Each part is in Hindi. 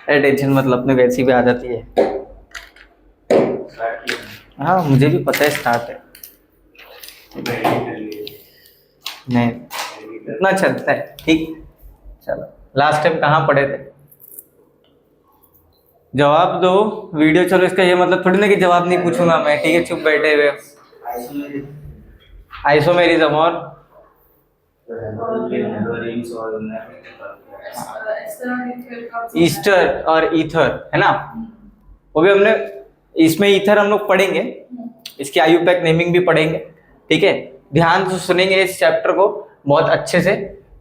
अरे टेंशन मतलब अपने वैसी भी आ जाती है। हाँ मुझे भी पता है स्टार्ट है। नहीं इतना चलता है ठीक। चलो लास्ट टाइम कहाँ पढ़े थे? जवाब दो, वीडियो चलो। इसका ये मतलब थोड़ी ना कि जवाब नहीं पूछूंगा मैं, ठीक है? चुप बैठे हुए। आइसोमेरिज्म और ईस्टर और ईथर है ना, वो भी हमने इसमें ईथर हम लोग पढ़ेंगे, इसकी आयुपैक नेमिंग भी पढ़ेंगे, ठीक है? ध्यान से सुनेंगे इस चैप्टर को बहुत अच्छे से,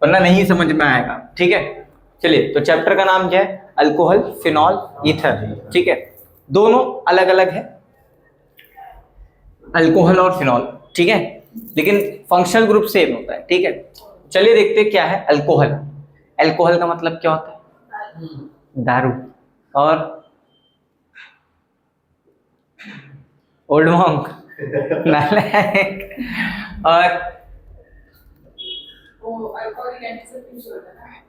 वरना नहीं समझ में आएगा, ठीक है? चलिए, तो चैप्टर का नाम क्या है? अल्कोहल, फिनॉल, ईथर, ठीक है? दोनों अलग अलग है, अल्कोहल और फिनॉल, ठीक है? लेकिन फंक्शनल ग्रुप सेम होता है, ठीक है? चलिए देखते हैं क्या है अल्कोहल। अल्कोहल का मतलब क्या होता है? दारू। और ओल्ड मॉन्क, नालायक। और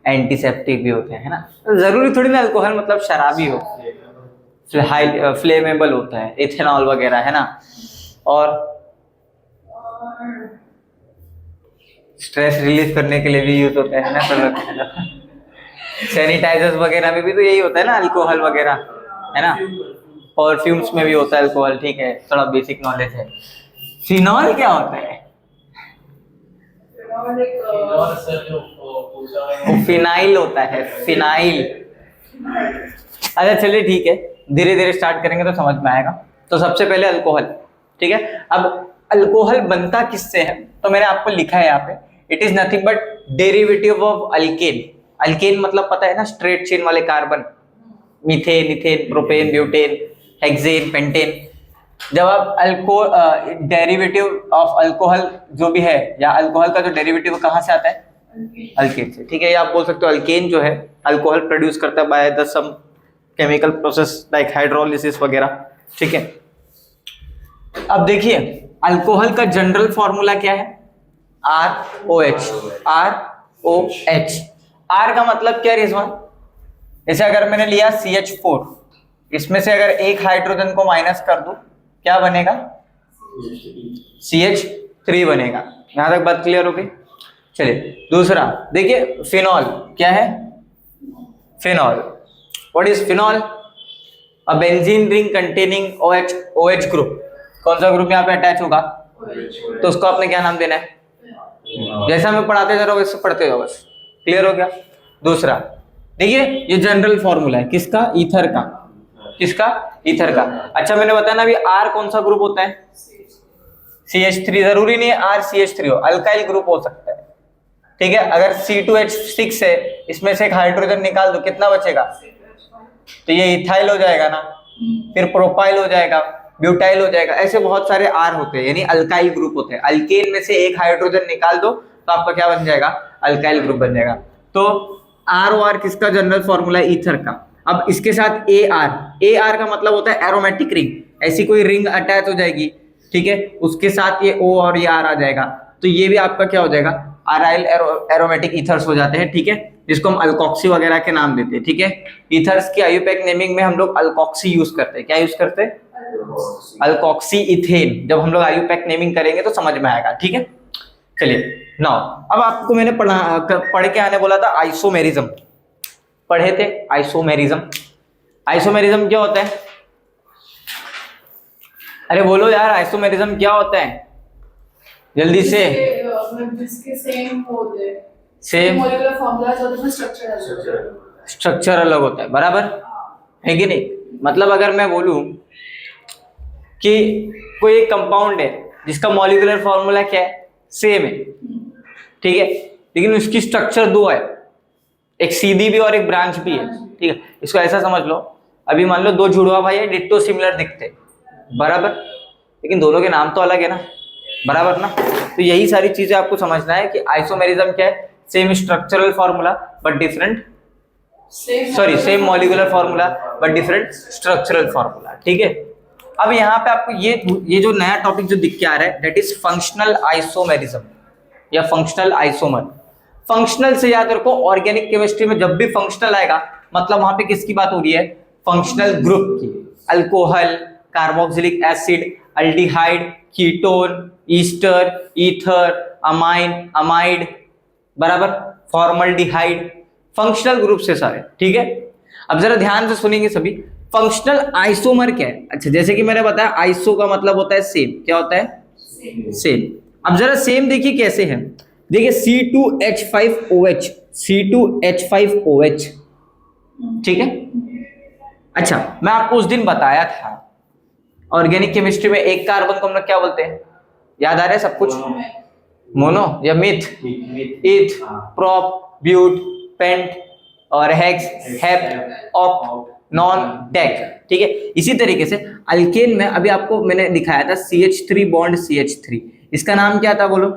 एंटीसेप्टिक भी होते हैं, है ना? जरूरी थोड़ी ना अल्कोहल मतलब शराबी हो, हाई फ्लेमेबल होता है, इथेनॉल वगैरह, है ना? और स्ट्रेस रिलीज करने के लिए भी यूज होता है ना सब। सैनिटाइजर्स वगैरह में भी तो यही होता है ना अल्कोहल वगैरह, है ना? परफ्यूम्स में भी होता है अल्कोहल, ठीक है? थोड़ा बेसिक नॉलेज है। फिनॉल क्या होता है? फिनाइल होता है, फिनाइल। अच्छा चलिए ठीक है, धीरे धीरे स्टार्ट करेंगे तो समझ में आएगा। तो सबसे पहले अल्कोहल, ठीक है? अब अल्कोहल बनता किससे है? तो मैंने आपको लिखा है यहाँ पे, it is nothing but derivative of alkane. Alkane मतलब पता है ना, स्ट्रेट चेन वाले carbon, methane, ethane, propane, butane, hexane, pentane. जब आप डेरिवेटिव ऑफ अल्कोहल जो भी है, या अल्कोहल का जो डेरिवेटिव कहाँ से आता है? अल्केन से, ठीक है? या आप बोल सकते हो अल्केन जो है अल्कोहल प्रोड्यूस करता है by the some chemical process like hydrolysis वगैरह, ठीक है? अब देखिए अल्कोहल का जनरल फॉर्मूला क्या है? ROH, ROH। R का मतलब क्या रिजवान? जैसे अगर मैंने लिया CH4, इसमें से अगर एक हाइड्रोजन को माइनस कर दूं, क्या बनेगा? CH3 बनेगा। यहां तक बात क्लियर हो गई? चलिए दूसरा देखिए, फिनॉल क्या है? Phenol, what is phenol? A benzene ring containing OH group. कौन सा ग्रुप यहाँ पे अटैच होगा? तो उसको आपने क्या नाम देना है? जैसा मैं पढ़ाते जा रहा हूँ वैसे पढ़ते जाओ, बस। क्लियर हो गया? दूसरा देखिए, ये जनरल फॉर्मूला है किसका? ईथर का। किसका? ईथर का। अच्छा मैंने बताया ना अभी, R कौन सा ग्रुप होता है? CH3। जरूरी नहीं है RCH3 हो, अल्काइल ग्रुप हो सकता है, ठीक है? अगर C2H6 है, इसमें से एक हाइड्रोजन निकाल दो, कितना बचेगा? तो ये इथाइल हो जाएगा ना, फिर प्रोपाइल हो जाएगा, ब्यूटाइल हो जाएगा। ऐसे बहुत सारे R होते हैं, यानी अल्काइल ग्रुप होते हैं। अल्केन में से एक हाइड्रोजन निकाल दो तो आपका क्या बन जाएगा? अल्काइल ग्रुप बन जाएगा। तो ROR किसका जनरल फॉर्मूला है? ईथर का। अब इसके साथ AR का मतलब होता है एरोमेटिक रिंग। ऐसी कोई रिंग अटैच हो जाएगी, ठीक है? उसके साथ ये O और ये R आ जाएगा, तो ये भी आपका क्या हो जाएगा? अराइल एरोमेटिक ईथर्स हो जाते हैं, ठीक है? जिसको हम अल्कोक्सी वगैरह के नाम देते हैं, ठीक है? ईथर्स की आयुपैक नेमिंग में हम लोग अल्कोक्सी यूज करते हैं। क्या यूज करते हैं? Alkoxy ethane. जब हम लोग आयुपैक नेमिंग करेंगे तो समझ में आएगा, ठीक है? चलिए नाउ, अब आपको मैंने पढ़ के आने बोला था आइसोमेरिज्म, पढ़े थे आइसोमेरिज्म। आइसोमेरिज्म क्या होता है? अरे बोलो यार, आइसोमेरिज्म क्या होता है? जल्दी से। सेम स्ट्रक्चर अलग होता है, बराबर है कि नहीं? मतलब अगर मैं बोलूं कि कोई एक कंपाउंड है जिसका मॉलिक्यूलर फॉर्मूला क्या है? सेम है, ठीक है? लेकिन उसकी स्ट्रक्चर दो है, एक सीधी भी और एक ब्रांच भी है, ठीक है? इसको ऐसा समझ लो, अभी मान लो दो जुड़वा भाई है, डिट्टो सिमिलर दिखते, बराबर, लेकिन दोनों के नाम तो अलग है ना, बराबर ना? तो यही सारी चीजें आपको समझना है कि आइसोमेरिज्म क्या है? Same structural formula but different, same molecular formula but different structural formula, ठीक है? अब यहाँ पे आपको ये जो नया टॉपिक जो दिख के आ रहा है, दैट इज फंक्शनल आइसोमेरिज्म या फंक्शनल आइसोमर। फंक्शनल से याद रखो, ऑर्गेनिक केमिस्ट्री में जब भी फंक्शनल आएगा मतलब वहां पे किसकी बात हो रही है? फंक्शनल ग्रुप की। Alcohol, carboxylic acid, aldehyde, ketone, Easter, ether, amine, amide, बराबर, फॉर्मल्डिहाइड, फंक्शनल ग्रुप से सारे, ठीक है। अब जरा ध्यान से सुनेंगे सभी। फंक्शनल आइसोमर क्या है? अच्छा, जैसे कि मैंने बताया आइसो का मतलब होता है सेम। क्या होता है? सेम। अब जरा सेम देखिए कैसे है। देखिए C2H5OH, C2H5OH, ठीक है। अच्छा, मैं आपको उस दिन बताया था ऑर्गेनिक केमिस्ट्री में एक कार्बन को हम लोग क्या बोलते हैं? याद आ रहा है सब कुछ? मोनो या मिथ? इथ, प्रोप, ब्यूट, पेंट और हेक्स, हेप, ऑक्ट, नॉन, डेक, ठीक है। इसी तरीके से अल्केन में अभी आपको मैंने दिखाया था CH3 बॉन्ड CH3, इसका नाम क्या था बोलो?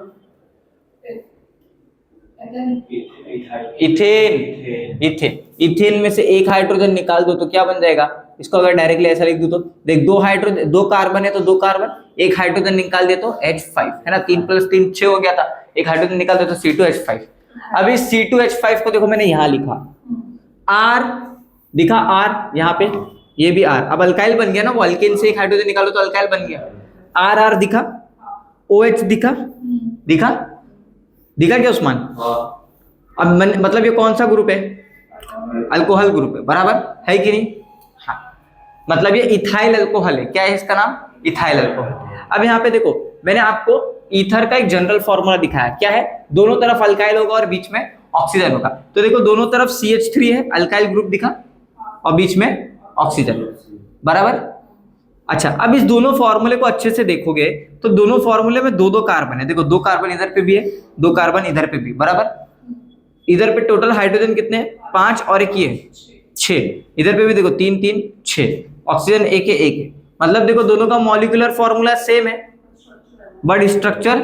इथेन। इथेन, इथेन में से एक हाइड्रोजन निकाल दो तो क्या बन जाएगा? इसको अगर डायरेक्टली ऐसा लिख दूं तो देख, दो हाइड्रोजन, दो कार्बन है तो दो कार्बन, एक हाइड्रोजन निकाल दे तो H5, है ना। 3 + 3 6 हो गया था, एक हाइड्रोजन निकाल दे तो C2H5। अब इस C2H5 को देखो मैंने यहां लिखा, R दिखा, R यहाँ पे, ये भी R, अब अल्काइल बन गया ना, वो अल्केन से एक हाइड्रोजन निकालो तो अल्काइल बन गया। R दिखा, OH दिखा, दिखा, दिखा क्या उस्मान? अब मतलब ये कौन सा ग्रुप है? अल्कोहल ग्रुप है, बराबर है कि नहीं? हाँ, मतलब ये इथाइल अल्कोहल है। क्या है इसका नाम? Ethyl alcohol. अब यहाँ पे देखो, मैंने आपको ईथर का एक जनरल फॉर्मूला दिखाया। क्या है? दोनों तरफ अल्काइल होगा और बीच में ऑक्सीजन होगा। तो देखो दोनों तरफ CH3 है, अल्काइल ग्रुप दिखा, और बीच में ऑक्सीजन, बराबर। अच्छा, अब इस दोनों फॉर्मूले को अच्छे से देखोगे तो दोनों फॉर्मूले में दो दो कार्बन है। देखो, दो कार्बन इधर पे भी है, दो कार्बन इधर पे भी, बराबर। इधर पे टोटल हाइड्रोजन कितने हैं? 5 और एक ये 6। इधर पे भी देखो 3 3 6, ऑक्सीजन एक है, एक है। मतलब देखो दोनों का मॉलिक्यूलर फॉर्मूला सेम है, बट स्ट्रक्चर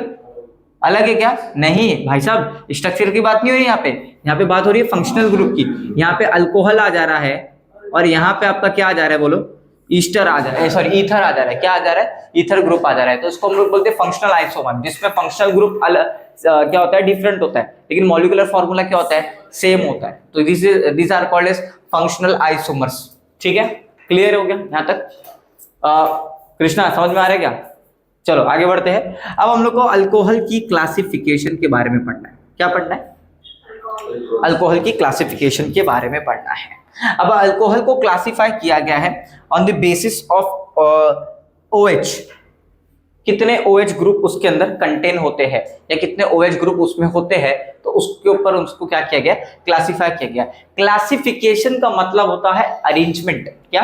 अलग है। क्या? नहीं है भाई साहब, स्ट्रक्चर की बात नहीं हो रही यहाँ पे बात हो रही है फंक्शनल ग्रुप की। यहाँ पे अल्कोहल आ जा रहा है और यहाँ पे आपका क्या आ जा रहा है बोलो? ईस्टर आ जा रहा है, सॉरी ईथर आ जा रहा है। क्या आ जा रहा है? ईथर ग्रुप आ जा रहा है। तो इसको हम लोग बोलते हैं फंक्शनल आइसोमर, जिसमें फंक्शनल ग्रुप क्या होता है? डिफरेंट होता है, लेकिन मॉलिक्यूलर फॉर्मूला क्या होता है? सेम होता है। तो this are called as functional isomers, ठीक है। क्लियर हो गया यहाँ तक? कृष्णा समझ में आ रहा है क्या? चलो आगे बढ़ते हैं। अब हम लोग को अल्कोहल की क्लासिफिकेशन के बारे में पढ़ना है। क्या पढ़ना है? अल्कोहल की क्लासिफिकेशन के बारे में पढ़ना है। अब अल्कोहल को क्लासिफाई किया गया है on the basis of OH, कितने OH ग्रुप उसके अंदर कंटेन होते हैं या कितने OH ग्रुप उसमें होते हैं, तो उसके ऊपर उसको क्या किया गया? क्लासिफाई किया गया। क्लासिफिकेशन का मतलब होता है अरेंजमेंट। क्या?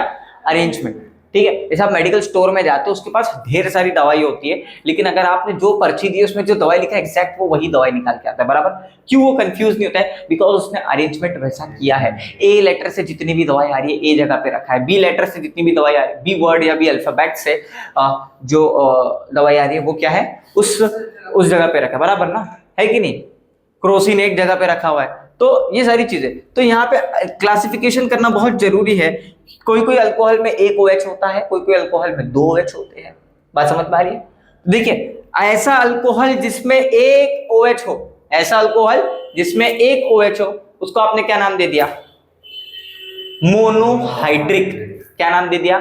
अरेंजमेंट, ठीक है। जैसे आप मेडिकल स्टोर में जाते हो, उसके पास ढेर सारी दवाई होती है, लेकिन अगर आपने जो पर्ची दी है उसमें जो दवाई लिखा है एग्जैक्ट वो वही दवाई निकाल के आता है, बराबर। क्यों वो कंफ्यूज नहीं होता है? बिकॉज उसने अरेंजमेंट वैसा किया है। ए लेटर से जितनी भी दवाई आ रही है ए जगह पे रखा है, बी लेटर से जितनी भी दवाई आ रही है, बी वर्ड या बी अल्फाबेट से जो दवाई आ रही है वो क्या है? उस जगह पे रखा है, बराबर ना, है कि नहीं। क्रोसिन एक जगह पे रखा हुआ है। तो ये सारी चीजें, तो यहाँ पे क्लासिफिकेशन करना बहुत जरूरी है। कोई कोई अल्कोहल में एक OH होता है, कोई कोई अल्कोहल में 2 OH होते हैं। बात समझ में आ रही है? देखिए, ऐसा अल्कोहल जिसमें एक OH हो, ऐसा अल्कोहल जिसमें एक OH हो, उसको आपने क्या नाम दे दिया? मोनोहाइड्रिक। क्या नाम दे दिया?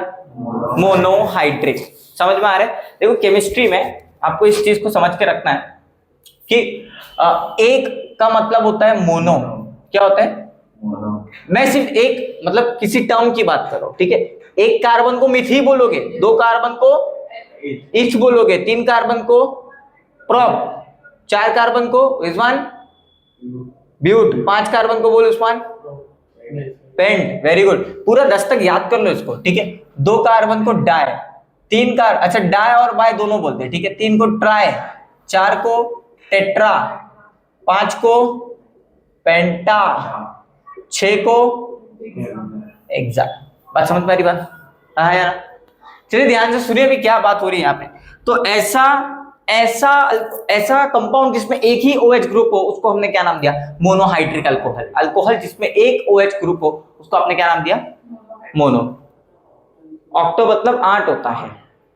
मोनोहाइड्रिक। समझ में आ रहा है? देखो केमिस्ट्री में आपको इस चीज को समझ के रखना है कि एक का मतलब होता है मोनो। क्या होता है? मैं सिर्फ एक मतलब किसी टर्म की बात कर रहा हूं, ठीक है। एक कार्बन को मिथी बोलोगे, 2 कार्बन को इच बोलोगे, 3 कार्बन को प्रोप, 4 कार्बन को रिजवान ब्यूट, 5 कार्बन को बोलो उस्मान पेंट। वेरी गुड, पूरा 10 तक याद कर लो इसको, ठीक है। 2 कार्बन को डाई, 3 अच्छा डाई और बाय दोनों बोलते हैं, ठीक है। 3 को ट्राई, 4 को टेट्रा, 5 को पेंटा, 6 को एग्जैक्ट। बात समझ में आ रही? बात हाँ यार, चलिए ध्यान से सुनिए अभी क्या बात हो रही है यहाँ पे। तो ऐसा कंपाउंड जिसमें एक ही OH ग्रुप हो उसको हमने क्या नाम दिया? Monohydric alcohol. अल्कोहल जिसमें एक OH ग्रुप हो उसको आपने क्या नाम दिया? मोनो। ऑक्टो मतलब 8 होता है।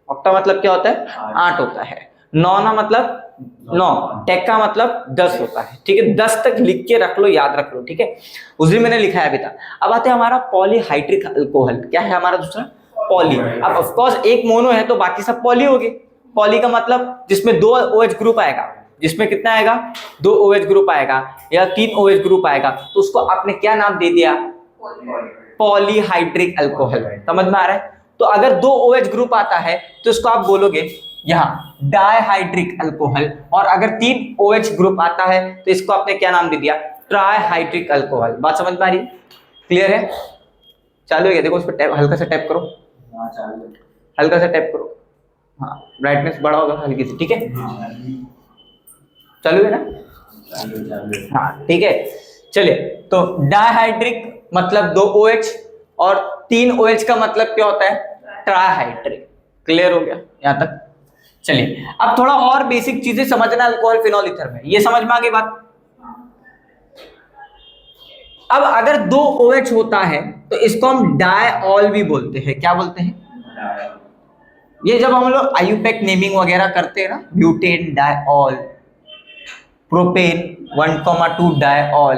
ऑक्टा मतलब क्या होता है? 8 होता है। नौना मतलब 9, टेक का मतलब 10 होता है, ठीक है, 10 तक लिख के रख लो, याद रख लो, ठीक है, उस दिन मैंने लिखा है अभी तक। अब आते हैं हमारा पॉलीहाइड्रिक अल्कोहल, क्या है हमारा दूसरा? पॉली। अब ऑफ कोर्स एक मोनो है तो बाकी सब पॉली हो गए। पॉली का मतलब जिसमें 2 OH ग्रुप आएगा, जिसमें कितना आएगा? 2 OH ग्रुप आएगा या 3 OH ग्रुप आएगा, तो उसको आपने क्या नाम दे दिया? Polyhydric alcohol. समझ में आ रहा है? तो अगर 2 OH ग्रुप आता है तो इसको आप बोलोगे यहाँ डाइहाइड्रिक अल्कोहल, और अगर 3 OH ग्रुप आता है तो इसको आपने क्या नाम दे दिया? Trihydric alcohol. बात समझ में आ रही है? क्लियर है? चालू है क्या? देखो उस पर टैप, हल्का सा टैप करो, हल्का सा टैप करो, हाँ, ब्राइटनेस बढ़ा होगा हल्की सी, ठीक है, चालू है ना? हाँ ठीक है, चलिए, तो डाइहाइड्रिक मतलब 2 OH और 3 OH का मतलब क्या होता है? ट्राइहाइड्रिक। क्लियर हो गया यहां तक? चलिए, अब थोड़ा और बेसिक चीजें समझना अल्कोहल फिनॉल ईथर में, ये समझ में आ गई बात? अब अगर 2 OH होता है तो इसको हम डायऑल भी बोलते हैं। क्या बोलते हैं? ये जब हम लोग आयुपैक नेमिंग वगैरह करते हैं ना, ब्यूटेन डायऑल, प्रोपेन 1,2 डायऑल,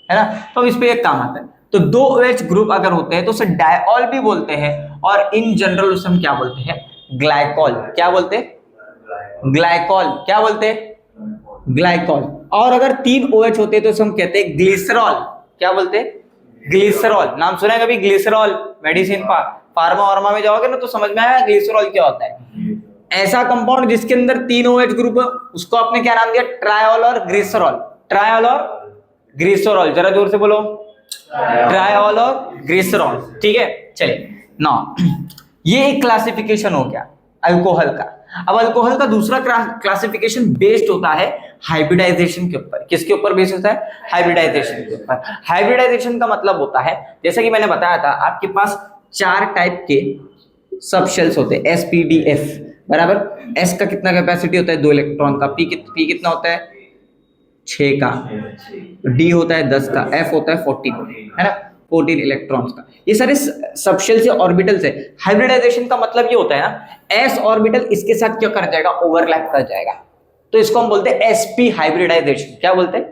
है ना, तो इस पे एक काम आता है। तो 2 OH ग्रुप अगर होते हैं तो उसे डायऑल भी बोलते हैं, और इन जनरल उसे हम क्या बोलते हैं? ग्लाइकॉल। क्या बोलते हैं? ग्लाइकॉल। क्या बोलते हैं? ग्लाइकॉल। और अगर 3 OH होते हैं तो उसे हम कहते हैं ग्लिसरॉल। क्या बोलते हैं? ग्लिसरॉल। नाम सुना है कभी? ग्लिसरॉल मेडिसिन फार्मा वार्मा में जाओगे ना तो समझ में आएगा ग्लिसरॉल क्या होता है। ऐसा कंपाउंड जिसके अंदर 3 OH ग्रुप है उसको आपने क्या नाम दिया? ट्रायोल और ग्लिसरॉल। ट्रायोल और ग्लिसरॉल, जरा जोर से बोलो, ट्रायोल और ग्लिसरॉल, ठीक है। चलिए ना, ये एक क्लासिफिकेशन हो गया अल्कोहल का। अब अल्कोहल का दूसरा क्लासिफिकेशन बेस्ड होता है हाइब्रिडाइजेशन के ऊपर। किसके ऊपर बेस्ड होता है? हाइब्रिडाइजेशन के ऊपर। हाइब्रिडाइजेशन का मतलब होता है, जैसा कि मैंने बताया था, आपके पास 4 टाइप के सब शेल्स होते हैं, SPDF, बराबर। S का कितना कैपेसिटी होता है? 2 इलेक्ट्रॉन का। P कितना होता है? 6 का। D होता है 10 का। F होता है 14, है ना, 14 इलेक्ट्रॉन्स का। ये सारे सब शेल्स या ऑर्बिटल्स है। हाइब्रिडाइजेशन का मतलब ये होता है ना, S ऑर्बिटल इसके साथ क्या कर जाएगा? ओवरलैप कर जाएगा, तो इसको हम बोलते हैं sp हाइब्रिडाइजेशन। क्या बोलते हैं?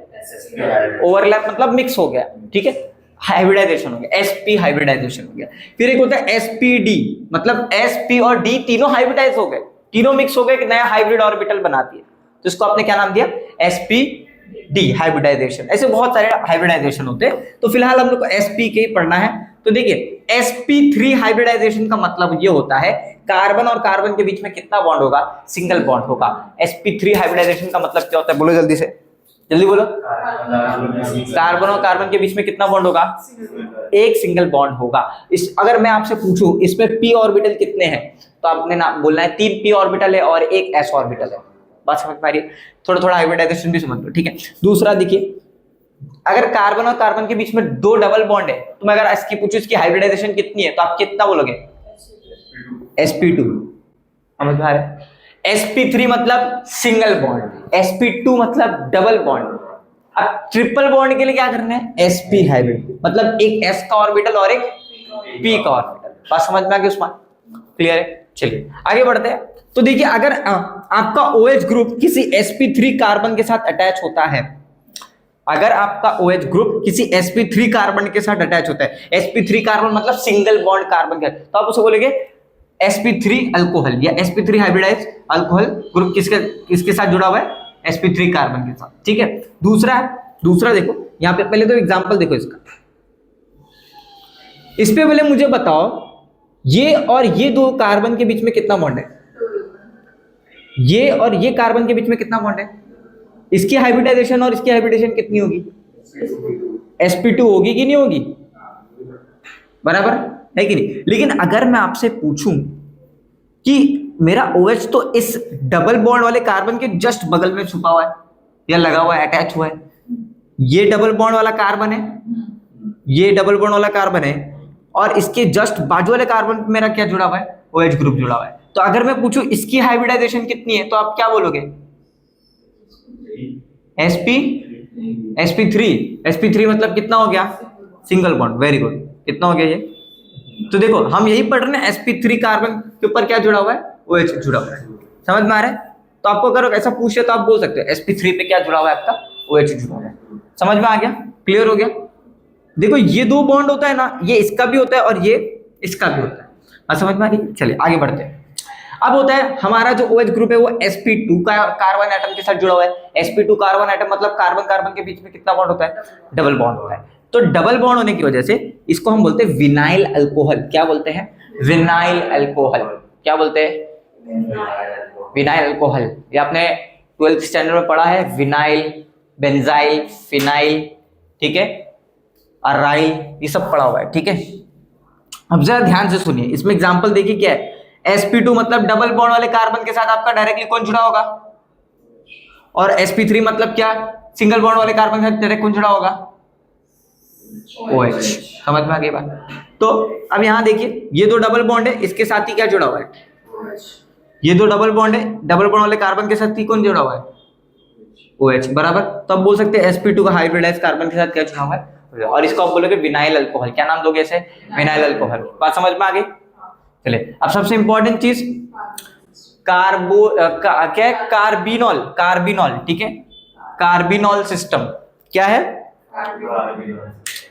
ओवरलैप मतलब मिक्स हो गया, ठीक है, हाइब्रिडाइजेशन हो गया, sp हाइब्रिडाइजेशन हो गया। फिर एक होता है spd, मतलब sp और d तीनों हाइब्रिडाइज हो गए, तीनों मिक्स हो गए, एक नया हाइब्रिड ऑर्बिटल बनाती है, तो इसको आपने क्या नाम दिया? sp d hybridization. ऐसे बहुत सारे हाइब्रिडाइजेशन होते हैं, तो फिलहाल हम लोग को sp के ही पढ़ना है। तो देखिए, sp3 हाइब्रिडाइजेशन का मतलब ये होता है कार्बन और कार्बन के बीच में कितना बॉन्ड होगा? सिंगल बॉन्ड होगा। sp3 हाइब्रिडाइजेशन का मतलब क्या होता है? बोलो जल्दी से, जल्दी बोलो। कार्बन और कार्बन के बीच में कितना बॉन्ड होगा? एक सिंगल बॉन्ड होगा। इस अगर मैं आपसे पूछूं इसमें p ऑर्बिटल कितने हैं, तो आपने ना बोलना है 3 p ऑर्बिटल है और 1 s ऑर्बिटल है। बात समझ पा रही है? थोड़ा थोड़ा हाइब्रिडाइजेशन भी समझ लो, ठीक है। दूसरा देखिए, अगर कार्बन और कार्बन के बीच में 2 डबल बॉन्ड है, तो मैं अगर इसकी पूछूं इसकी हाइब्रिडाइजेशन कितनी है, तो आप कितना बोलोगे? sp2। समझ में आ रहा है? sp3 मतलब सिंगल बॉन्ड, sp2 मतलब डबल बॉन्ड। अब ट्रिपल बॉन्ड के लिए क्या करना है? sp हाइब्रिड, मतलब एक s का ऑर्बिटल और एक p का ऑर्बिटल। बात समझ में आ गई उस्मान? क्लियर है? चलिए आगे बढ़ते हैं। तो देखिए, अगर आपका OH ग्रुप किसी sp3 कार्बन के साथ अटैच होता है, अगर आपका OH ग्रुप किसी sp3 कार्बन के साथ अटैच होता है, sp3 कार्बन मतलब सिंगल बॉन्ड कार्बन का, तो आप उसे बोलेंगे sp3 अल्कोहल या sp3 हाइब्रिडाइज अल्कोहल ग्रुप। किसके साथ जुड़ा हुआ है? sp3 कार्बन के साथ, ठीक है। दूसरा देखो यहाँ पे, पहले तो एग्जांपल देखो इसका। इस पे पहले मुझे बताओ, ये और ये 2 कार्बन के बीच में कितना बॉन्ड है? ये और ये कार्बन के बीच में कितना बॉन्ड है? इसकी हाइब्रिडाइजेशन और इसकी हाइब्रिडाइजेशन कितनी होगी? sp2 होगी कि नहीं होगी? बराबर है कि नहीं? लेकिन अगर मैं आपसे पूछूं कि मेरा OH तो इस डबल बॉन्ड वाले कार्बन के जस्ट बगल में छुपा हुआ है या लगा हुआ है, अटैच हुआ है, ये डबल बॉन्ड वाला कार्बन है, ये डबल बॉन्ड वाला कार्बन है, और इसके जस्ट बाजू वाले कार्बन पे मेरा क्या जुड़ा हुआ है? OH ग्रुप जुड़ा हुआ है। तो अगर मैं पूछूं इसकी हाइब्रिडाइजेशन कितनी है, तो आप क्या बोलोगे? sp3 मतलब कितना हो गया? Single bond. वेरी गुड, कितना हो गया ये? तो देखो, हम यही पढ़ रहे हैं sp3 कार्बन के ऊपर क्या जुड़ा हुआ है? OH जुड़ा हुआ है। समझ में आ रहा है? तो आपको अगर ऐसा पूछे तो आप बोल सकते हो sp3 पे क्या जुड़ा हुआ है आपका, OH जुड़ा हुआ है। समझ में आ गया, क्लियर हो गया। देखो ये दो बॉन्ड होता है ना, ये इसका भी होता है और ये इसका भी होता है। अब समझ में आ गई, चलिए आगे बढ़ते हैं। अब होता है हमारा जो OH ग्रुप है वो sp2 का कार्बन एटम के साथ जुड़ा हुआ है। sp2 कार्बन एटम मतलब कार्बन कार्बन के बीच में कितना बॉन्ड होता है, डबल बॉन्ड होता है। तो डबल बॉन्ड होने की वजह से इसको हम बोलते हैं विनाइल अल्कोहल। क्या बोलते हैं, विनाइल अल्कोहल। क्या बोलते हैं, विनाइल अल्कोहल। ये आपने 12th स्टैंडर्ड में पढ़ा है, विनाइल, बेंजाइल, फिनाइल, ठीक है, अराइल, ये सब पढ़ा हुआ है, ठीक है। अब जरा ध्यान से सुनिए, इसमें एग्जांपल देखिए क्या है। sp2 मतलब डबल बॉन्ड वाले कार्बन के साथ आपका डायरेक्टली कौन जुड़ा होगा, और sp3 मतलब क्या, सिंगल बॉन्ड वाले कार्बन के साथ डायरेक्ट कौन जुड़ा होगा, OH। समझ में आ गई बात। तो अब यहां देखिए ये दो डबल बॉन्ड है, इसके साथ ही क्या जुड़ा हुआ है, ये दो डबल बॉन्ड है, डबल बॉन्ड वाले कार्बन के साथ ही कौन जुड़ा हुआ है, OH, बराबर। तो अब बोल सकते हैं sp2 का हाइब्रिडाइज्ड कार्बन के साथ क्या जुड़ा हुआ है, और इसको आप बोलोगे विनाइल अल्कोहल। क्या नाम दोगे इसे, विनाइल अल्कोहल। बात समझ में आ गई। चलिए अब सबसे इंपॉर्टेंट चीज क्या है, कार्बिनॉल। कार्बिनॉल, ठीक है, कार्बिनॉल सिस्टम। क्या है,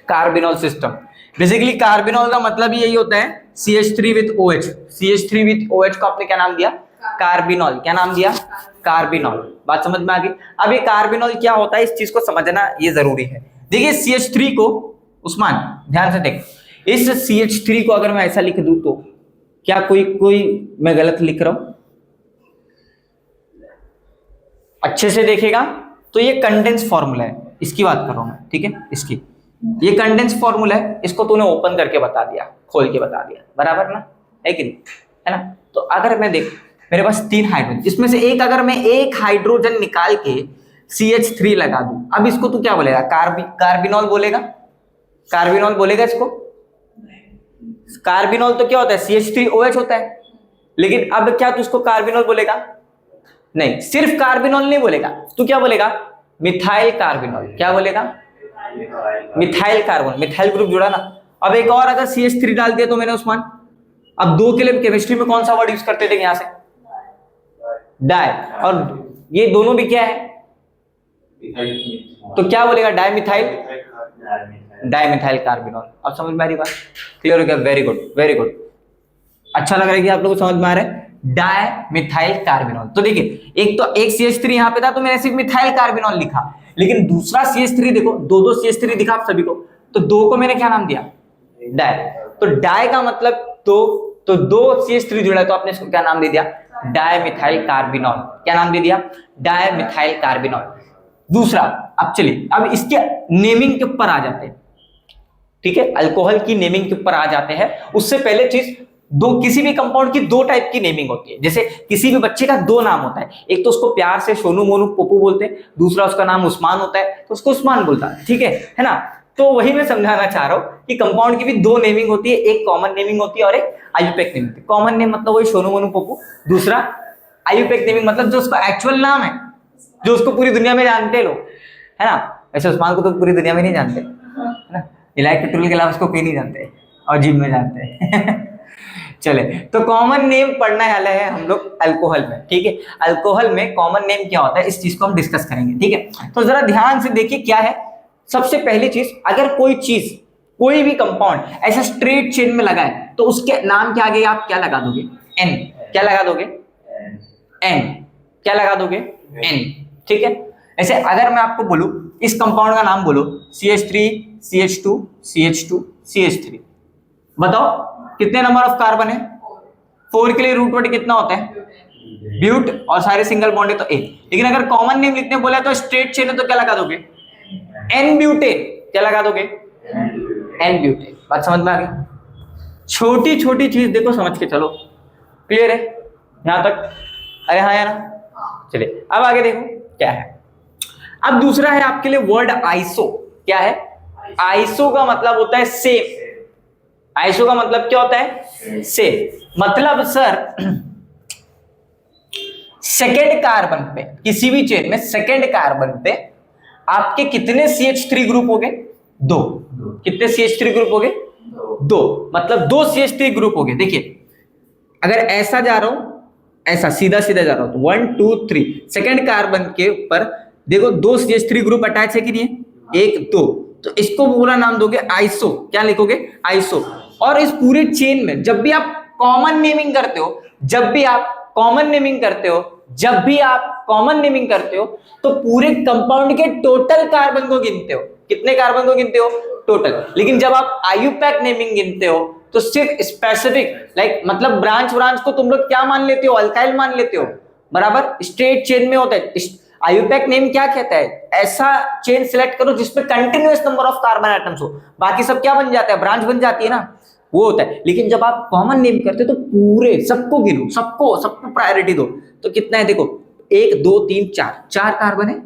कार्बिनॉल सिस्टम। बेसिकली कार्बिनॉल का मतलब ही यही होता है CH3 with OH। CH3 with OH को आपने क्या नाम दिया, कार्बिनॉल। क्या नाम दिया, कार्बिनॉल। बात समझ में आ गई। अब ये कार्बिनॉल क्या होता है, इस चीज को समझना ये जरूरी है। देखिए CH3 को, उस्मान ध्यान से देख, इस CH3 को अगर मैं ऐसा लिख दूं तो क्या कोई मैं गलत लिख रहा हूं, अच्छे से देखेगा तो ये कंडेंस फॉर्मूला है, इसकी बात कर रहा हूं मैं, ठीक है, इसकी, ये कंडेंस फॉर्मूला है, इसको तूने ओपन करके बता दिया, खोल के बता दिया, बराबर ना, है कि नहीं, है ना। तो अगर मैं देख, मेरे पास 3 हाइड्रोजन, इसमें से एक अगर मैं एक हाइड्रोजन निकाल के CH3 लगा दूं, अब इसको तू क्या बोलेगा, कार्बिनॉल बोलेगा, कार्बिनॉल बोलेगा इसको। कार्बिनॉल तो क्या होता है, CH3OH होता है, लेकिन अब क्या तू उसको कार्बिनॉल बोलेगा, नहीं, सिर्फ कार्बिनॉल नहीं बोलेगा, तू क्या बोलेगा, मिथाइल कार्बिनॉल। क्या बोलेगा, मिथाइल कार्बन, मिथाइल ग्रुप जुड़ा ना। अब एक और अगर CH3 डाल दिया तो मैंने उस्मान, अब दो के लिए केमिस्ट्री में कौन सा वर्ड यूज करते थे, यहां से डाई, और ये दोनों भी क्या है, तो क्या बोलेगा, डाइमिथाइल, डाइमिथाइल कार्बिनॉल। अब समझ में आ रही बात, क्लियर हो गया, वेरी गुड वेरी गुड। अच्छा लग रहा है कि आप लोगों को समझ में आ रहा है, डाइमिथाइल कार्बिनॉल। तो देखिए एक तो एक CH3 यहां पे था तो मैंने सिर्फ मिथाइल कार्बिनॉल लिखा, लेकिन दूसरा CH3 देखो, दो CH3 दिखा आप सभी को, तो दो को मैंने क्या नाम दिया, डाई। तो डाई का मतलब तो दो CH3 जुड़ा है, तो आपने इसको क्या नाम दे दिया, डाइमिथाइल कार्बिनॉल। क्या नाम दे दिया, डाइमिथाइल कार्बिनॉल। दूसरा, अब चलिए अब इसके नेमिंग के ऊपर आ जाते हैं, ठीक है, अल्कोहल की नेमिंग के ऊपर आ जाते हैं। उससे पहले चीज, दो किसी भी कंपाउंड की दो टाइप की नेमिंग होती है। जैसे किसी भी बच्चे का दो नाम होता है, एक तो उसको प्यार से सोनू मोनू पप्पू बोलते हैं, दूसरा उसका नाम उस्मान होता है तो उसको उस्मान बोलता है, ठीक है ना। तो वही मैं समझाना चाह रहा हूं कि कंपाउंड की भी दो नेमिंग होती है, एक कॉमन नेमिंग होती है और एक आयुर्वेदिक नेमिंग होती है। कॉमन नेम मतलब वही सोनू मोनू पप्पू, दूसरा आयुर्वेदिक नेमिंग मतलब जो उसका एक्चुअल नाम है, जो उसको पूरी दुनिया में जानते हैं लोग, है ना। ऐसे उस्मान को तो पूरी दुनिया में नहीं जानते, है ना, इलाही पेट्रोल के अलावा उसको कोई नहीं जानते, और जिम में जानते हैं। चले, तो कॉमन नेम पढ़ना वाला है हम लोग अल्कोहल में, ठीक है। अल्कोहल में कॉमन नेम क्या होता है, इस चीज को हम डिस्कस करेंगे, ठीक है। तो जरा ध्यान से देखिए क्या है। सबसे पहली चीज, अगर कोई चीज, कोई भी कंपाउंड ऐसा स्ट्रेट चेन में लगा है तो उसके नाम के आगे आप क्या लगा दोगे, N। क्या लगा दोगे, N। क्या लगा दोगे, N, ठीक है। ऐसे अगर मैं आपको बोलूं इस कंपाउंड का नाम बोलो, CH3 CH2 CH2 CH3, बताओ कितने नंबर ऑफ कार्बन है, 4 के लिए रूट वर्ड कितना होता है, ब्यूट, और सारे सिंगल बॉन्ड है तो एक। लेकिन अगर कॉमन नेम लिखने बोला तो स्ट्रेट चेन है तो क्या लगा दोगे, N ब्यूटेन। क्या लगा दोगे, N ब्यूटेन। बात समझ में आ गई। छोटी छोटी चीज देखो, समझ के चलो, क्लियर है यहां तक, अरे हाँ यार। चलिए अब आगे देखो क्या है। अब दूसरा है आपके लिए वर्ड आइसो। क्या है, आइसो का मतलब होता है सेम। आइसो का मतलब क्या होता है, सेम। मतलब सर सेकेंड कार्बन पे, किसी भी चेन में सेकेंड कार्बन पे आपके कितने CH3 ग्रुप हो गए, 2। कितने CH3 ग्रुप हो गए, 2। मतलब 2 CH3 ग्रुप हो गए। देखिए अगर ऐसा जा रहा हूं ऐसा सीधा सीधा जा रहा हूं, 1 2 3 सेकेंड कार्बन के ऊपर देखो 2 CH3 ग्रुप अटैच है कि नहीं, 1 2, तो इसको पूरा नाम दोगे आइसो, क्या लिखोगे, आइसो। और इस पूरे चेन में जब भी आप कॉमन नेमिंग करते हो, जब भी आप कॉमन नेमिंग करते हो, जब भी आप कॉमन नेमिंग करते हो, तो पूरे कंपाउंड के टोटल कार्बन को गिनते हो। कितने कार्बन को गिनते हो, टोटल। लेकिन जब आप आईयूपैक नेमिंग गिनते हो तो सिर्फ स्पेसिफिक, लाइक मतलब ब्रांच को तुम लोग क्या मान लेते हो, अल्काइल मान लेते हो, बराबर। स्ट्रेट चेन में होता है। आईयूपैक नेम क्या कहता है, ऐसा चेन सिलेक्ट करो जिसमें continuous number of carbon atoms हो, बाकी सब क्या बन जाता है, ब्रांच बन जाती है ना, वो होता है। लेकिन जब आप कॉमन नेम करते हो तो पूरे सबको गिनो, सबको प्रायोरिटी दो। तो कितना है देखो, 1 2 3 4 कार्बन है,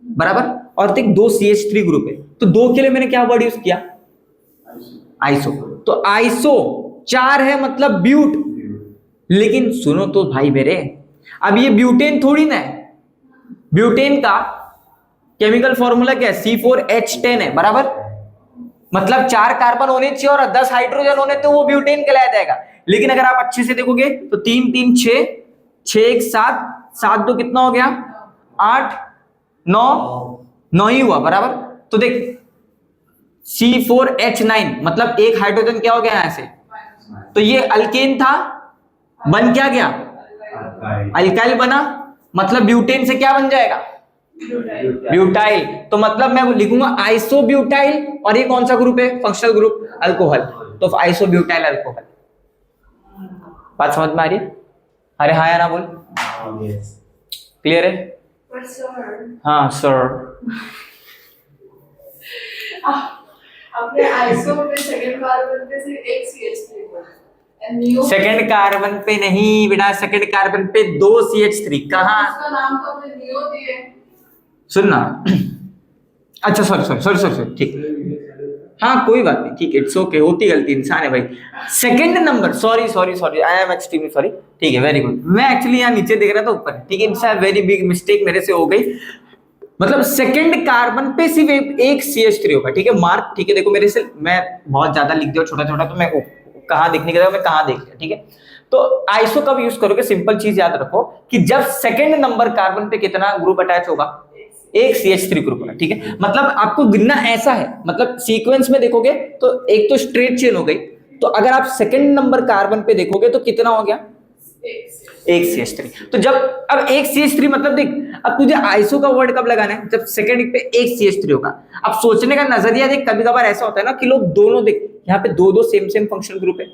बराबर। और देख 2 CH3 ग्रुप है, तो 2 के लिए मैंने क्या वर्ड यूज किया, आइसो। तो आइसो 4 है मतलब ब्यूट। लेकिन सुनो तो भाई मेरे, अब ये ब्यूटेन थोड़ी ना है। ब्यूटेन का केमिकल फॉर्मूला क्या है, C4H10 है, बराबर। मतलब 4 कार्बन होने चाहिए और 10 हाइड्रोजन होने, तो वो ब्यूटेन कहलाया जाएगा। लेकिन अगर आप अच्छे से देखोगे तो 3 3 6 6 1 7 7 2 कितना हो गया, 8 9 ही हुआ, बराबर। तो देख C4H9 मतलब एक हाइड्रोजन क्या हो गया यहां से, तो ये अल्केन था, बन क्या गया, अल्काइल बना। मतलब ब्यूटेन से क्या बन जाएगा, ब्यूटाइल। तो मतलब मैं लिखूंगा आइसोब्यूटाइल, और ये कौन सा ग्रुप है, फंक्शनल ग्रुप, अल्कोहल। तो आइसोब्यूटाइल अल्कोहल। बात समझ में आ रही है, अरे हाँ या ना बोल, क्लियर है, हाँ सर। अपने आइसो पे सेकंड कार्बन पे सिर्फ एक CH3 है, सेकंड कार्बन पे नहीं बेटा, सेकंड कार्बन पे 2 CH3, कहाँ, उसका नाम तो अपने नियो दिए। सुनना, अच्छा सॉरी ठीक, हाँ कोई बात नहीं, ठीक है, इट्स ओके, होती गलती, इंसान है भाई। Second number, sorry, I am extremely sorry, ठीक है, वेरी गुड। मैं एक्चुअली यहाँ नीचे देख रहा था ऊपर, ठीक है, it's a very big mistake मेरे से हो गई। मतलब सेकंड कार्बन पे सिर्फ एक CH3 होगा, ठीक है, मार्क, ठीक है। देखो मेरे से मैं बहुत ज्यादा लिख दिया छोटा छोटा, तो मैं कहाँ देखने के, मैं कहाँ देख लिया, ठीक है। तो आइसो कब यूज करोगे, सिंपल चीज याद रखो कि जब सेकंड नंबर कार्बन पे कितना ग्रुप अटैच होगा, एक CH3 ग्रुप होगा, ठीक है। मतलब आपको गिनना ऐसा है, मतलब सीक्वेंस में देखोगे तो एक तो स्ट्रेट चेन हो गई, तो अगर आप सेकंड नंबर कार्बन पे देखोगे तो कितना हो गया, एक CH3। तो जब अब एक CH3 मतलब देख, अब तुझे आइसो का वर्ड कब लगाना है, जब सेकंड पे एक CH3 होगा। अब सोचने का नजरिया देख, कभी कभार ऐसा होता है ना कि लोग दोनों, देख यहाँ पे दो सेम फंक्शनल ग्रुप है,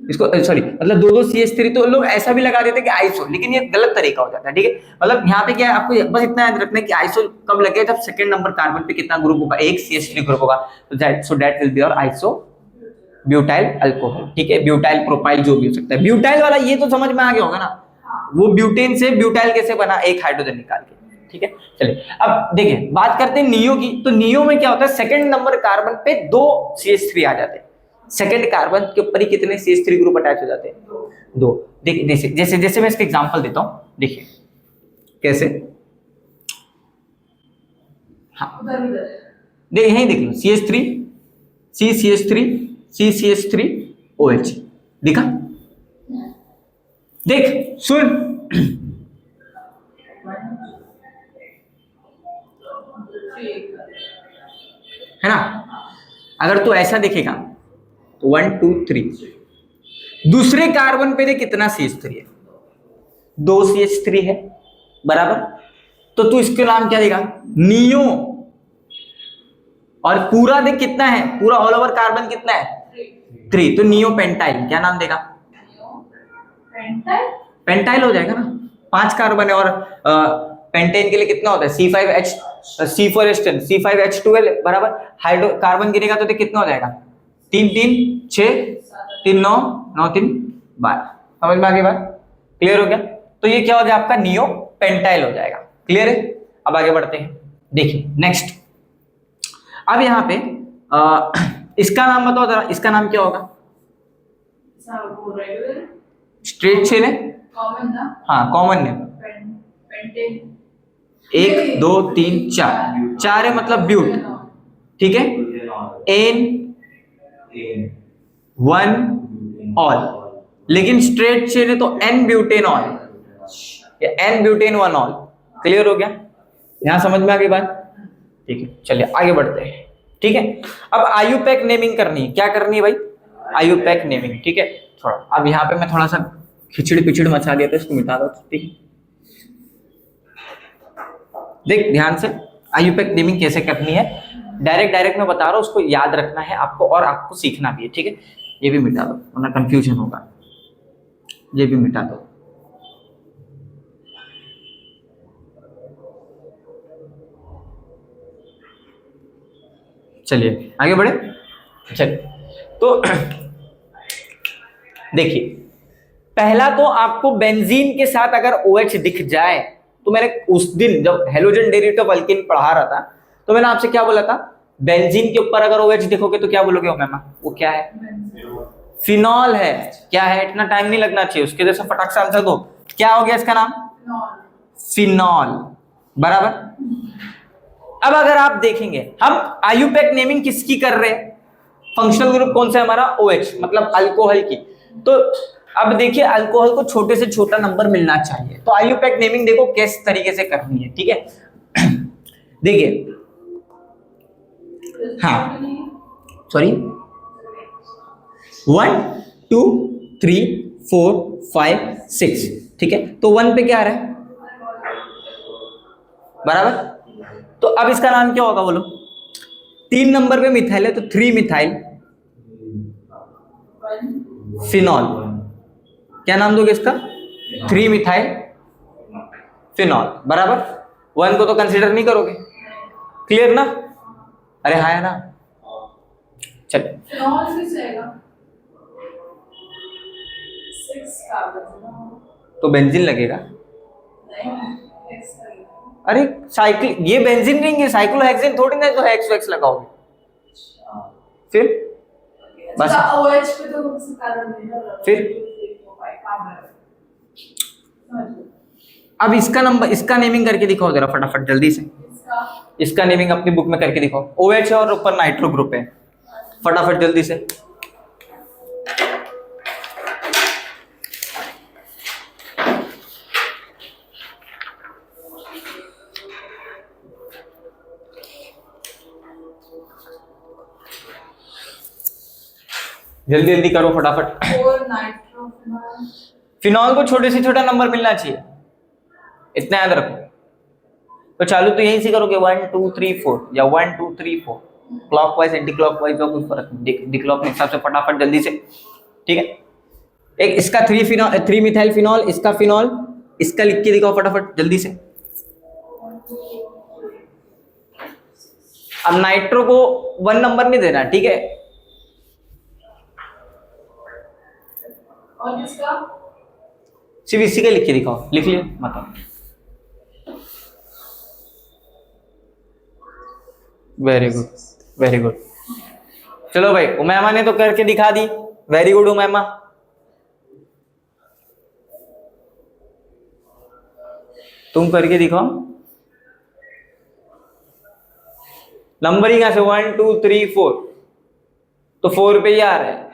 इसको सॉरी मतलब दो CH3, तो लोग ऐसा भी लगा देते हैं कि आइसो, लेकिन ये गलत तरीका हो जाता है, ठीक है। मतलब यहाँ पे क्या है, आपको बस इतना याद रखना है कि आइसो कब लगे, जब सेकंड नंबर कार्बन पे कितना ग्रुप होगा, एक CH3 ग्रुप होगा, so that will be your iso butyl alcohol, ठीक है। ब्यूटाइल प्रोपाइल जो भी हो सकता है, ब्यूटाइल वाला ये तो समझ में आ गया होगा ना, वो ब्यूटेन से ब्यूटाइल कैसे बना, एक हाइड्रोजन निकाल के, ठीक है। चलिए अब देखिए, बात करते हैं नियो की। तो नियो में क्या होता है, सेकंड नंबर कार्बन पे 2 CH3 आ जाते हैं। सेकंड कार्बन के ऊपर ही कितने CH3 ग्रुप अटैच हो जाते हैं, 2। देखिए जैसे मैं इसका एग्जांपल देता हूं, देखिए कैसे, हाँ देख यही देख लो, CH3 CCH3 OH, दिखा, देख सुन, है ना। अगर तू ऐसा देखेगा तो 1 2 3, दूसरे कार्बन पे देख कितना CH3 है, 2 CH3 है, बराबर। तो तू इसके नाम क्या देगा, नियो। और पूरा देख कितना है, पूरा ऑल ओवर कार्बन कितना है, 3, तो नियो पेंटाइल, क्या नाम देगा, पेंटाइल हो जाएगा ना, 5 कार्बन है। और पेंटेन के लिए कितना होता है, C4H10 C5H12, बराबर। हाइड्रो कार्बन गिरेगा तो कितना हो जाएगा, 3 3 6 3 9 9 3 12, समझ में आ गई बात, क्लियर हो गया। तो ये क्या हो गया आपका, नियो पेंटाइल हो जाएगा, क्लियर है। अब आगे बढ़ते हैं, देखिए नेक्स्ट। अब यहाँ पे इसका नाम बताओ जरा, इसका नाम क्या होगा, स्ट्रेट चेन है, हाँ कॉमन है, 1 2 3 4 है मतलब ब्यूट, ठीक है। N1 ऑल, लेकिन स्ट्रेट चेन है तो N ब्यूटेनॉल, ये N butane one ol. Clear हो गया? यहां समझ में आ गई बात? ठीक है, चलिए आगे बढ़ते हैं। ठीक है, अब आयुपैक नेमिंग करनी है। क्या करनी है भाई? IUPAC naming. ठीक है, थोड़ा अब यहाँ पे मैं थोड़ा सा खिचड़ी पिचड़ी मचा दिया था, इसको मिटा दो। ठीक है, देख ध्यान से, आयुपैक नेमिंग कैसे करनी है। डायरेक्ट मैं बता रहा हूँ, उसको याद रखना है आपको और आपको सीखना भी है। ठीक है, ये भी मिटा दो वरना कंफ्यूजन होगा। ये भी मिटा दो। चलिए आगे बढ़े। चलिए तो देखिए, पहला तो आपको बेंजीन के साथ अगर OH दिख जाए तो मैंने उस दिन जब हेलोजन डेरिवेटिव ऑफ अल्कीन पढ़ा रहा था तो मैंने आपसे क्या बोला था, बेंजीन के ऊपर अगर OH देखोगे तो क्या बोलोगे मैम? वो क्या है? फिनॉल है। क्या है? इतना टाइम नहीं लगना चाहिए, उसके जैसे फटाक से आंसर दो। क्या हो गया इसका नाम? फिनॉल। बराबर। अब अगर आप देखेंगे, हम आयुपैक नेमिंग किसकी कर रहे हैं? फंक्शनल ग्रुप कौन सा है हमारा? OH, मतलब अल्कोहल की। तो अब देखिए, अल्कोहल को छोटे से छोटा नंबर मिलना चाहिए, तो आयुपैक नेमिंग देखो किस तरीके से करनी है। ठीक है, देखिए, हाँ सॉरी, 1 2 3 4 5 6। ठीक है, तो 1 पे क्या आ रहा है? बराबर। तो अब इसका नाम क्या होगा बोलो? 3 नंबर पे मिथाइल है तो 3 मिथाइल फिनॉल। क्या नाम दोगे इसका? 3 मिथाइल फिनॉल। बराबर। 1 को तो कंसीडर नहीं करोगे। क्लियर ना? अरे हाँ है ना? चलिए, फिनॉल भी जाएगा 6 कार्बन, तो बेंजीन लगेगा। नहीं X लगेगा। अरे साइकिल, ये बेंजीन रिंग है, साइक्लोहेक्सेन थोड़ी ना तो हेक्स वेक्स लगाओगे फिर। बस OH पे तो कुछ कार्बन नहीं है, फिर अब इसका नंबर, इसका नेमिंग करके दिखाओ जरा फटाफट जल्दी से। इसका नेमिंग अपनी बुक में करके दिखाओ। OH है और ऊपर नाइट्रो ग्रुप है, फटाफट जल्दी से। जल्दी जल्दी करो फटाफट। 4 नाइट्रोफिनॉल। फिनॉल को छोटे से छोटा नंबर मिलना चाहिए, इतना याद रखो। तो चालू तो यहीं से करोगे 1 2 3 4 या 1 2 3 4, क्लॉकवाइज एंटी क्लॉकवाइज का कोई फर्क नहीं, डिक्लॉक के हिसाब से फटाफट जल्दी से। ठीक है, एक इसका 3 मिथाइल फिनॉल, इसका फिनॉल, इसका लिख के दिखाओ फटाफट जल्दी से। अब नाइट्रो को 1 नंबर नहीं देना, ठीक है? और इसका सिर्फ इसी का लिख के दिखाओ, लिख लियो मतलब। Very good, very good. चलो भाई, उमैमा ने तो करके दिखा दी, वेरी गुड उमैमा। तुम करके दिखाओ। नंबरिंग यहाँ से 1 2 3 4, तो 4 पे ये आ रहा है।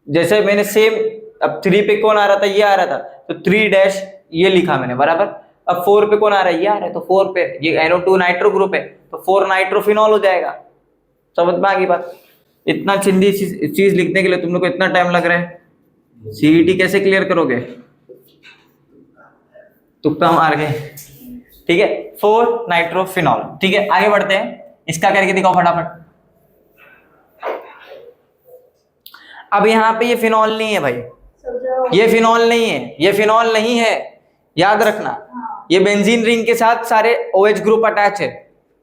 जैसे मैंने सेम, अब 3 पे कौन आ रहा था? ये आ रहा था, तो 3 डैश ये लिखा मैंने, बराबर। अब 4 पे कौन आ रहा है? ये आ रहा है, तो 4 पे ये NO2 नाइट्रो ग्रुप है, तो 4 नाइट्रोफिनॉल हो जाएगा। समझ में आ गई बात? इतना चिंदी चीज लिखने के लिए तुम लोग को इतना टाइम लग रहा है, CET कैसे क्लियर करोगे? तुक्का मार गए। ठीक है, 4 नाइट्रोफिनॉल। ठीक है, आगे बढ़ते हैं, इसका करके दिखाओ फटाफट। अब यहाँ पे ये फिनॉल नहीं है भाई, ये फिनॉल नहीं है, ये फिनॉल नहीं है, याद रखना। ये बेंजीन रिंग के साथ सारे OH ग्रुप अटैच है।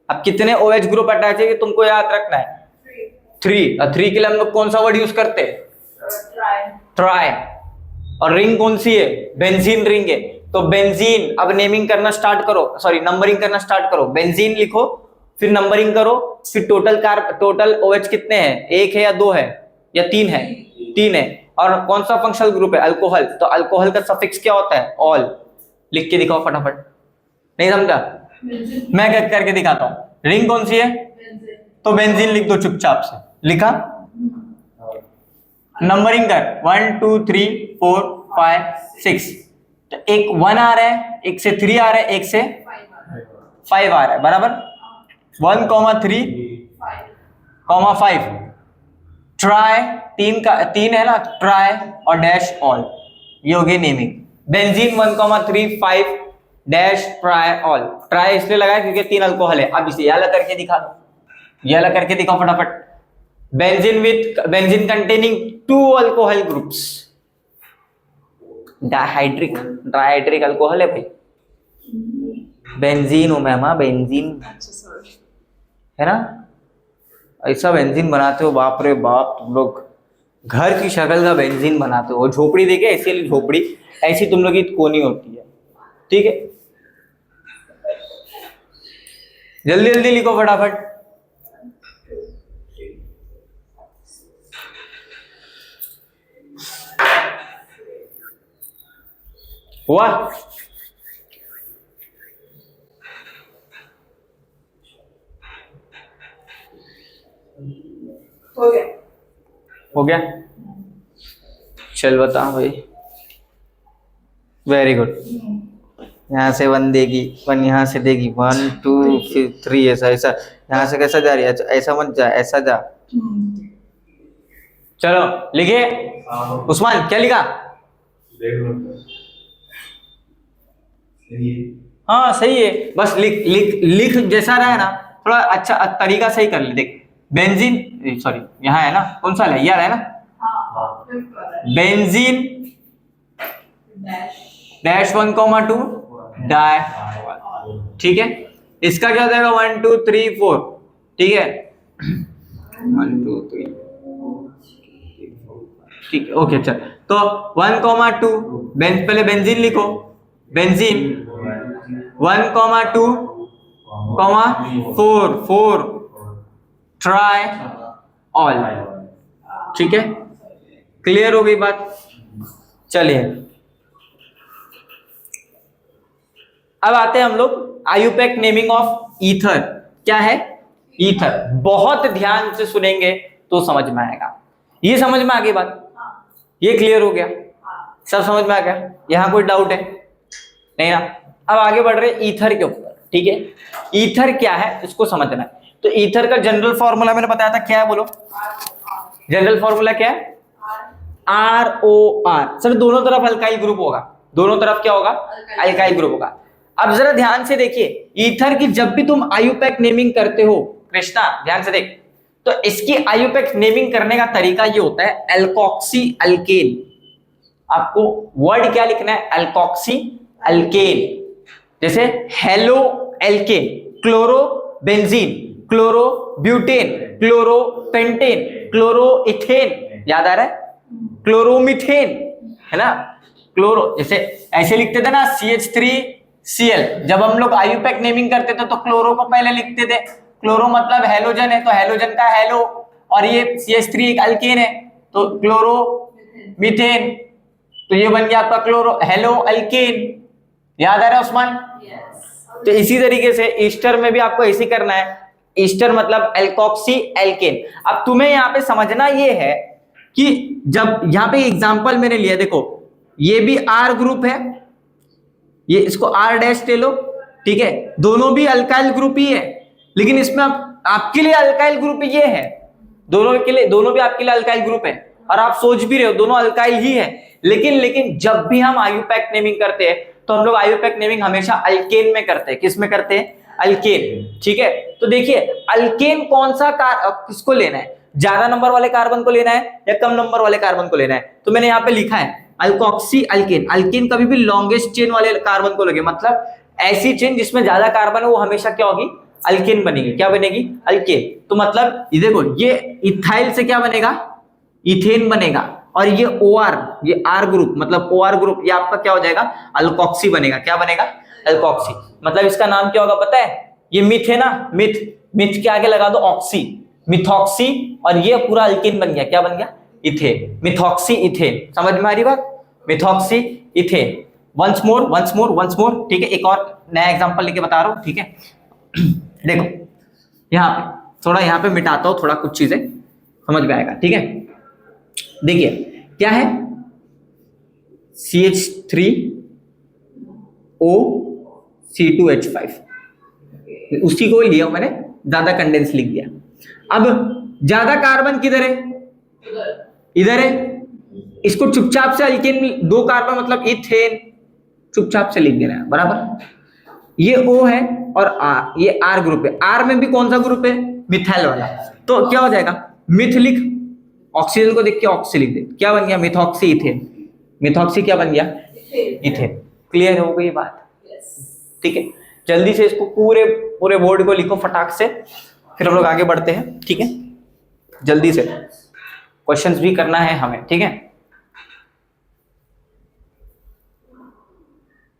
अब कितने OH ग्रुप अटैच है ये तुमको याद रखना है, 3। 3 के लिए हम लोग कौन सा वर्ड यूज करते हैं? ट्राई। और रिंग कौन सी है? बेंजीन रिंग है। तो बेंजीन, अब नेमिंग करना स्टार्ट करो, सॉरी नंबरिंग करना स्टार्ट करो। बेंजीन लिखो, फिर नंबरिंग करो, फिर टोटल OH कितने हैं? 1 है या 2 है या 3 है? 3 है। और कौन सा फंक्शनल ग्रुप है? अल्कोहल। तो अल्कोहल का सफिक्स क्या होता है? ऑल। लिख के दिखाओ फटाफट। नहीं समझा? मैं क्या करके दिखाता हूं। रिंग कौन सी है? तो बेंजीन लिख दो चुपचाप से। लिखा? नंबरिंग कर, 1 2 3 4 5 6। तो एक 1 आ रहा है, एक से 3 आ रहा है, एक से 5 आ रहा है, बराबर। 1,3,5 ट्राई, तीन है ना, ट्राई और डैश ऑल, ये हो गई naming. Benzene 1,3,5 dash try all. Try इसलिए लगाया क्योंकि 3 अल्कोहल है। अब इसे ये अलग करके दिखा दो, ये अलग करके दिखाओ फटाफट। Benzene containing 2 alcohol groups, dihydric alcohol है भाई, बेंजीन हो मैम, बेंजीन अच्छा सॉरी। है ना। ऐसा बेंजीन बनाते हो, बाप रे बाप, तुम लोग घर की शक्ल का बेंजीन बनाते हो। झोपड़ी देखे ऐसी वाली झोपड़ी, ऐसी तुम लोग की कोनी होती है, ठीक है। जल्दी जल्दी लिखो फटाफट। हुआ? हो गया। हो गया, चल बता भाई, वेरी गुड। यहाँ से 1 देगी, 1 यहाँ से देगी, 1 2 फिर 3, ऐसा ऐसा। यहाँ से कैसा जा रही है, ऐसा मत जा, ऐसा जा। चलो लिखे। उस्मान क्या लिखा? हाँ सही है, बस लिख लिख लिख जैसा रहा है ना, थोड़ा अच्छा तरीका सही कर ले। देख बेंजीन, सॉरी यहाँ है ना, कौन सा है, यार है ना, बेंजीन डैश 1,2 डाई, ठीक है। इसका क्या हो जाएगा, 1 2 3 4, ठीक है। 1 2 3, ठीक है, ओके चल। तो 1,2 पहले बेंजीन लिखो, बेंजीन 1,2 4 ट्राई ऑल, ठीक है। क्लियर हो गई बात? चलिए अब आते हैं हम लोग आयुपैक नेमिंग ऑफ ईथर। क्या है ईथर? बहुत ध्यान से सुनेंगे तो समझ में आएगा। ये समझ में आ गई बात? ये क्लियर हो गया? सब समझ में आ गया? यहाँ कोई डाउट है नहीं ना? अब आगे बढ़ रहे ईथर के ऊपर, ठीक है। ईथर क्या है इसको समझना है। तो ईथर का जनरल फॉर्मूला मैंने बताया था, क्या है बोलो? जनरल फॉर्मूला क्या है? ROR। सर दोनों तरफ अल्काइल ग्रुप होगा, दोनों तरफ क्या होगा? अल्काइल ग्रुप होगा। अब जरा ध्यान से देखिए, ईथर की जब भी तुम आयुपैक नेमिंग करते हो, कृष्णा ध्यान से देख, तो इसकी आयुपैक नेमिंग करने का तरीका ये होता है एल्कोक्सी अल्केन। आपको वर्ड क्या लिखना है? Alkoxy alkane. जैसे haloalkane, chlorobenzene, chlorobutane, chloropentane, chloroethane, याद आ रहा है? क्लोरोमिथेन, है ना। क्लोरो जैसे ऐसे लिखते थे ना, CH3Cl। जब हम लोग आयुपैक नेमिंग करते थे तो क्लोरो को पहले लिखते थे। क्लोरो मतलब हेलोजन है, तो हेलोजन का हेलो, और ये CH3 एक अल्केन है, तो क्लोरो मीथेन, तो ये बन गया आपका क्लोरो हेलो अल्केन। याद आ रहा है उस्मान? तो इसी तरीके से ईस्टर में भी आपको ऐसे करना है। ईस्टर मतलब एल्कोक्सी एल्केन। अब तुम्हें यहाँ पे समझना ये है कि जब यहाँ पे एग्जांपल मैंने लिया, देखो ये भी R ग्रुप है, ये इसको R डैश ले लो, ठीक है। दोनों भी अल्काइल ग्रुप ही है, लेकिन इसमें आपके लिए अल्काइल ग्रुप ये है, दोनों के लिए, दोनों भी आपके लिए अल्काइल ग्रुप है, और आप सोच भी रहे हो दोनों अल्काइल ही है। लेकिन जब भी हम आयुपैक नेमिंग करते हैं तो हम लोग आयुपैक नेमिंग हमेशा अल्केन में करते हैं। किस में करते हैं? अल्केन, ठीक है। तो देखिए अल्केन कौन सा किसको लेना है? ज्यादा नंबर वाले कार्बन को लेना है या कम नंबर वाले कार्बन को लेना है? तो मैंने यहाँ पे लिखा है अल्कोक्सी अल्केन। अल्केन कभी भी लॉन्गेस्ट चेन वाले कार्बन को लगे, मतलब ऐसी चेन जिसमें ज्यादा कार्बन है वो हमेशा क्या होगी? अल्केन बनेगी। क्या बनेगी? अल्केन। तो मतलब ये देखो, ये इथाइल से क्या बनेगा? इथेन बनेगा, और ये OR, ये R ग्रुप मतलब OR ग्रुप, ये आपका क्या हो जाएगा? अल्कोक्सी बनेगा। क्या बनेगा? अल्कोक्सी। मतलब इसका नाम क्या होगा पता है? ये मिथ है ना, मिथ के आगे लगा दो ऑक्सी, मिथॉक्सी, और ये पूरा अल्केन बन गया। क्या बन गया? Ethane, methoxy ethane. समझ में आ रही बात? Methoxy ethane. वंस मोर, ठीक है। एक और नया एग्जांपल लेके बता रहा हूं, ठीक है। देखो यहाँ पे थोड़ा, यहाँ पे मिटाता हूं थोड़ा, कुछ चीजें समझ में आएगा, ठीक है। देखिए क्या है, CH3 O C2H5, उसी को लिया मैंने, ज्यादा कंडेंस लिख दिया। अब ज्यादा कार्बन किधर है, इधर है, इसको चुपचाप से अल्केन, 2 कार्बन मतलब इथेन, चुपचाप से लिख देना है, बराबर। ये O है और R, ये R ग्रुप है। R में भी कौन सा ग्रुप है, मिथाइल वाला, तो क्या हो जाएगा, मिथ लिख, ऑक्सीजन को देख के ऑक्सी लिख दे, क्या बन गया, मिथॉक्सी इथेन, मिथॉक्सी क्या बन गया, इथेन। क्लियर हो गई बात, ठीक है। जल्दी से इसको पूरे बोर्ड को लिखो फटाक से, फिर हम लोग आगे बढ़ते हैं, ठीक है। जल्दी से क्वेश्चंस भी करना है हमें, ठीक है।